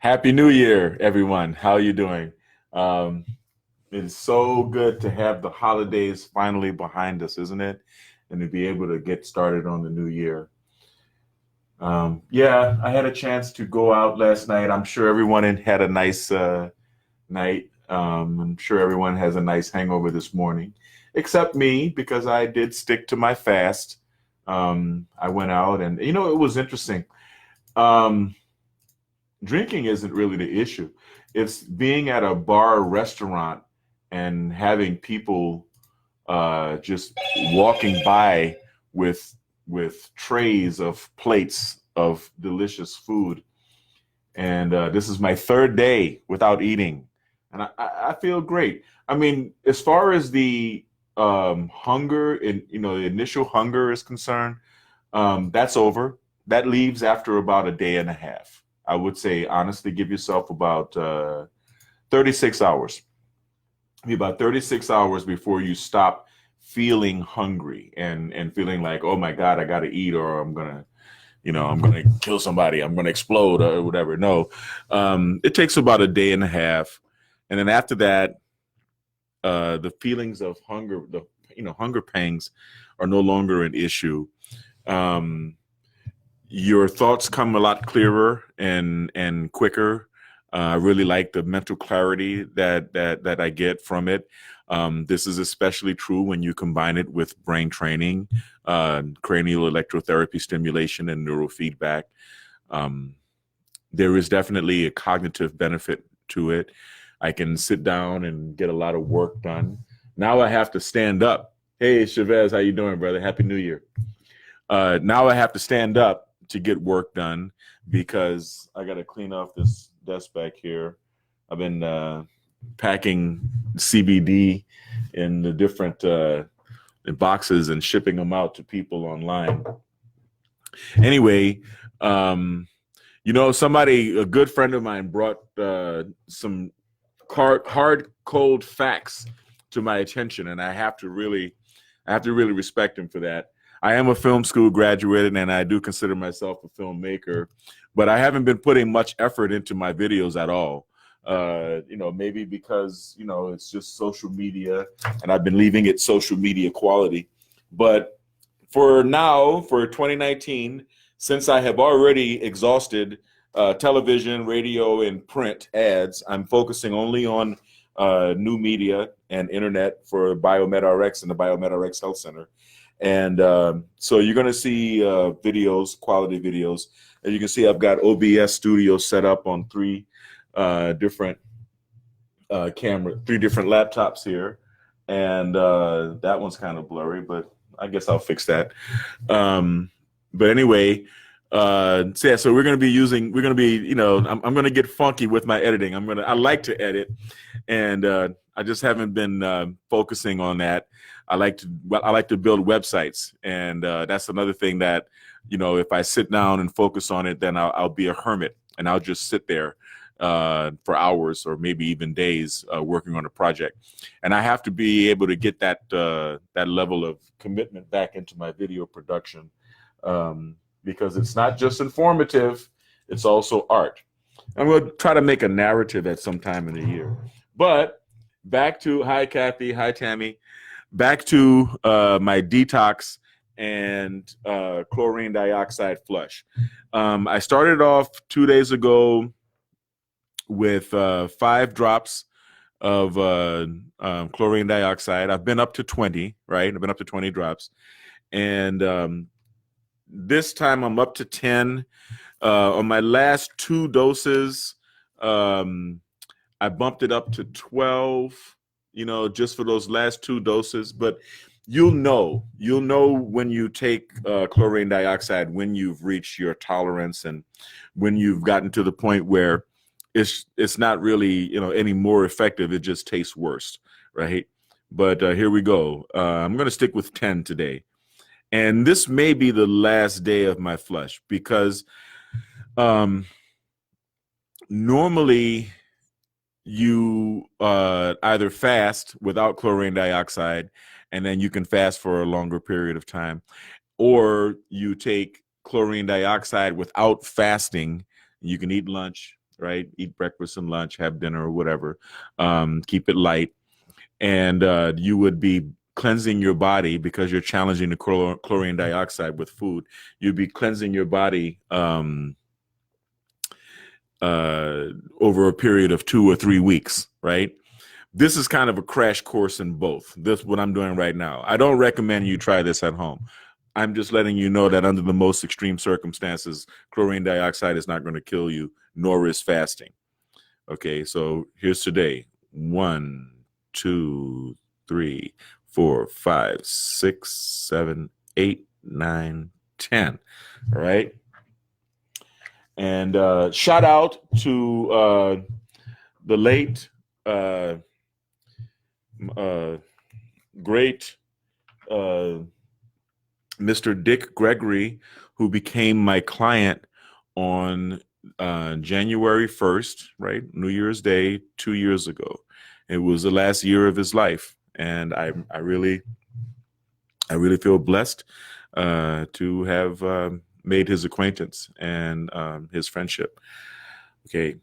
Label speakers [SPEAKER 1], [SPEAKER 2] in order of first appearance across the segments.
[SPEAKER 1] Happy New Year, everyone. How are you doing? Um, it's so good to have the holidays finally behind us, isn't it? And to be able to get started on the new year. Yeah, I had a chance to go out last night. I'm sure everyone had a nice night. I'm sure everyone has a nice hangover this morning, except me because I did stick to my fast. I went out and, it was interesting. Um, Drinking isn't really the issue. It's being at a bar or restaurant and having people just walking by with trays of plates of delicious food. And this is my third day without eating, and I feel great. I mean, as far as the hunger and the initial hunger is concerned, that's over. That leaves after about a day and a half. I would say, honestly, give yourself about 36 hours. Be about 36 hours before you stop feeling hungry and feeling like, oh my God, I got to eat or I'm gonna kill somebody, I'm gonna explode or whatever. No, it takes about a day and a half, and then after that, the feelings of hunger, hunger pangs, are no longer an issue. Um, your thoughts come a lot clearer and quicker. I really like the mental clarity that I get from it. This is especially true when you combine it with brain training, cranial electrotherapy stimulation, and neurofeedback. Um, there is definitely a cognitive benefit to it. I can sit down and get a lot of work done. Now I have to stand up. Hey, Chavez, how you doing, brother? Happy New Year. Now I have to stand up to get work done because I got to clean off this desk back here. I've been packing CBD in the different in boxes and shipping them out to people online. Anyway, a good friend of mine brought some hard, cold facts to my attention, and I have to really respect him for that. I am a film school graduate, and I do consider myself a filmmaker, but I haven't been putting much effort into my videos at all. Maybe because, it's just social media and I've been leaving it social media quality. But for now, for 2019, since I have already exhausted television, radio, and print ads, I'm focusing only on new media and internet for BiomedRx and the BiomedRx Health Center. And so you're going to see videos, quality videos. As you can see, I've got OBS Studio set up on three different three different laptops here. And that one's kind of blurry, but I guess I'll fix that. But anyway, so we're going to be, I'm going to get funky with my editing. I like to edit, and I just haven't been focusing on that. I like to build websites, and that's another thing that, if I sit down and focus on it, then I'll be a hermit, and I'll just sit there for hours or maybe even days working on a project. And I have to be able to get that level of commitment back into my video production, because it's not just informative, it's also art. I'm going to try to make a narrative at some time in the year. But back to, hi, Kathy, hi, Tammy. Back to my detox and chlorine dioxide flush. I started off 2 days ago with 5 drops of chlorine dioxide. I've been up to 20, right? I've been up to 20 drops. And this time I'm up to 10. On my last 2 doses, I bumped it up to 12, just for those last 2 doses. But you'll know when you take chlorine dioxide, when you've reached your tolerance and when you've gotten to the point where it's not really, any more effective. It just tastes worse, right? But here we go. I'm going to stick with 10 today. And this may be the last day of my flush because normally you either fast without chlorine dioxide, and then you can fast for a longer period of time, or you take chlorine dioxide without fasting. You can eat lunch, right? Eat breakfast and lunch, have dinner or whatever. Keep it light. And you would be cleansing your body because you're challenging the chlorine dioxide with food. You'd be cleansing your body over a period of 2 or 3 weeks, right? This is kind of a crash course in both. This is what I'm doing right now. I don't recommend you try this at home. I'm just letting you know that under the most extreme circumstances, chlorine dioxide is not going to kill you, nor is fasting. Okay, so here's today. 1, 2, 3, 4, 5, 6, 7, 8, 9, 10. All right. And shout out to the late, great Mr. Dick Gregory, who became my client on January 1st, right? New Year's Day, 2 years ago. It was the last year of his life. And I really feel blessed to have made his acquaintance and his friendship. Okay.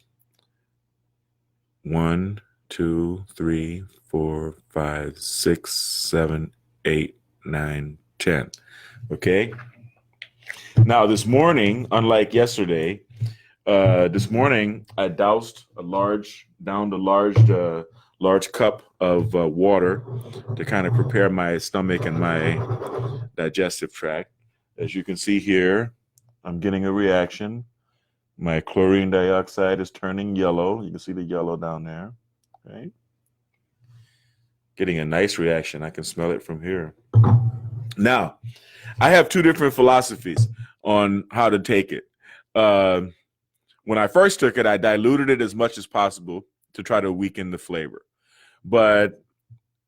[SPEAKER 1] 1, 2, 3, 4, 5, 6, 7, 8, 9, 10. Okay. Now this morning, unlike yesterday, this morning I doused downed a large cup of water to kind of prepare my stomach and my digestive tract. As you can see here, I'm getting a reaction. My chlorine dioxide is turning yellow. You can see the yellow down there, right? Getting a nice reaction. I can smell it from here. Now, I have 2 different philosophies on how to take it. When I first took it, I diluted it as much as possible to try to weaken the flavor. But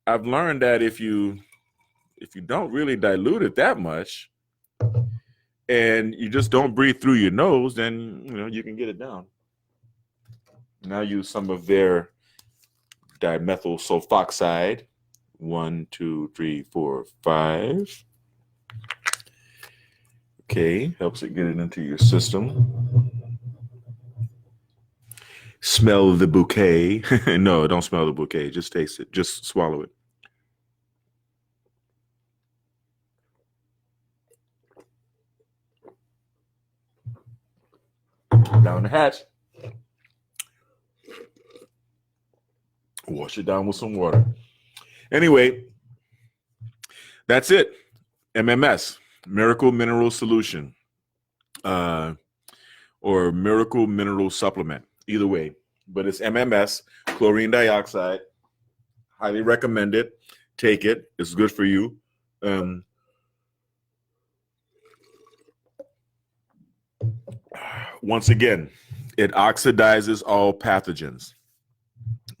[SPEAKER 1] I've learned that if you don't really dilute it that much and you just don't breathe through your nose, then you can get it down. And I'll use some of their dimethyl sulfoxide. 1, 2, 3, 4, 5. Okay, helps it get it into your system. Smell the bouquet. No, don't smell the bouquet. Just taste it. Just swallow it. Down the hatch. Wash it down with some water. Anyway, that's it. MMS, Miracle Mineral Solution, or Miracle Mineral Supplement. Either way, but it's MMS, chlorine dioxide. Highly recommend it. Take it. It's good for you. Once again, it oxidizes all pathogens.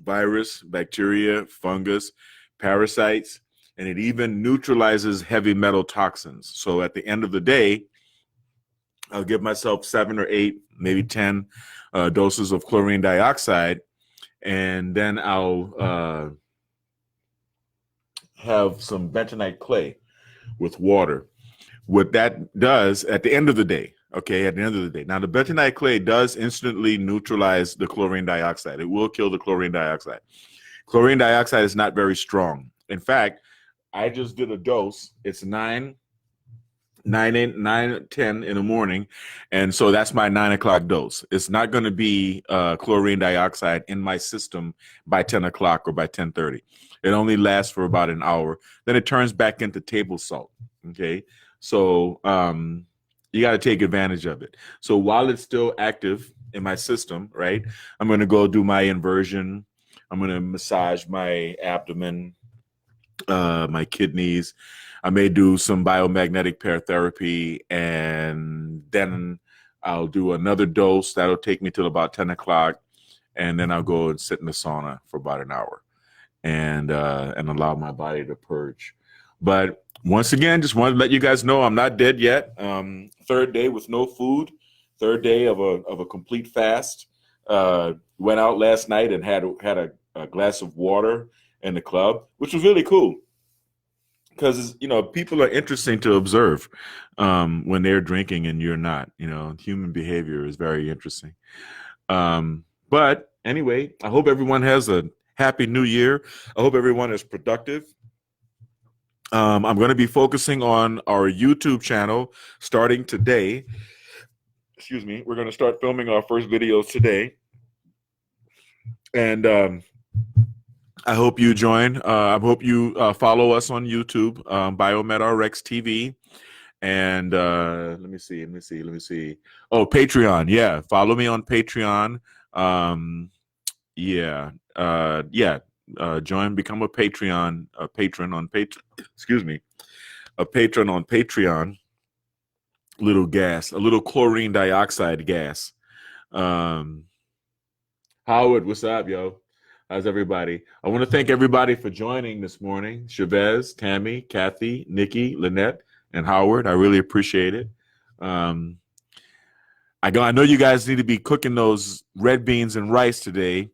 [SPEAKER 1] Virus, bacteria, fungus, parasites, and it even neutralizes heavy metal toxins. So at the end of the day, I'll give myself 7 or 8, maybe 10 doses of chlorine dioxide, and then I'll have some bentonite clay with water. What that does at the end of the day, okay, at the end of the day. Now, the bentonite clay does instantly neutralize the chlorine dioxide. It will kill the chlorine dioxide. Chlorine dioxide is not very strong. In fact, I just did a dose. It's 9, 10 in the morning. And so that's my 9 o'clock dose. It's not going to be chlorine dioxide in my system by 10 o'clock or by 10:30. It only lasts for about an hour. Then it turns back into table salt. Okay. So you got to take advantage of it. So while it's still active in my system, right, I'm going to go do my inversion. I'm going to massage my abdomen, my kidneys. I may do some biomagnetic pair therapy, and then I'll do another dose. That'll take me till about 10 o'clock, and then I'll go and sit in the sauna for about an hour and allow my body to purge. But once again, just wanted to let you guys know I'm not dead yet. 3rd day with no food, 3rd day of a complete fast. Went out last night and had a glass of water in the club, which was really cool because people are interesting to observe when they're drinking and you're not. Human behavior is very interesting. But anyway, I hope everyone has a happy new year. I hope everyone is productive. I'm going to be focusing on our YouTube channel starting today. Excuse me. We're going to start filming our first videos today. And I hope you join. I hope you follow us on YouTube, BiomedRx TV. And let me see. Oh, Patreon. Yeah. Follow me on Patreon. Join, become a patron on Patreon. A little chlorine dioxide gas. Howard, what's up, yo? How's everybody? I want to thank everybody for joining this morning. Chavez, Tammy, Kathy, Nikki, Lynette, and Howard. I really appreciate it. I know you guys need to be cooking those red beans and rice today,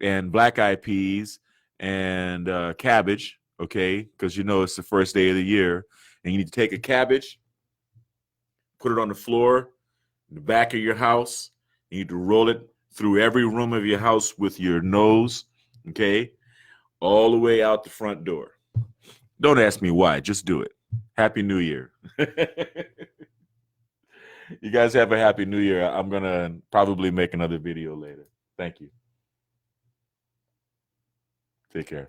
[SPEAKER 1] and black-eyed peas and cabbage, okay? Because you know it's the first day of the year, and you need to take a cabbage, put it on the floor in the back of your house. You need to roll it through every room of your house with your nose, okay? All the way out the front door. Don't ask me why. Just do it. Happy New Year. You guys have a happy New Year. I'm going to probably make another video later. Thank you. Take care.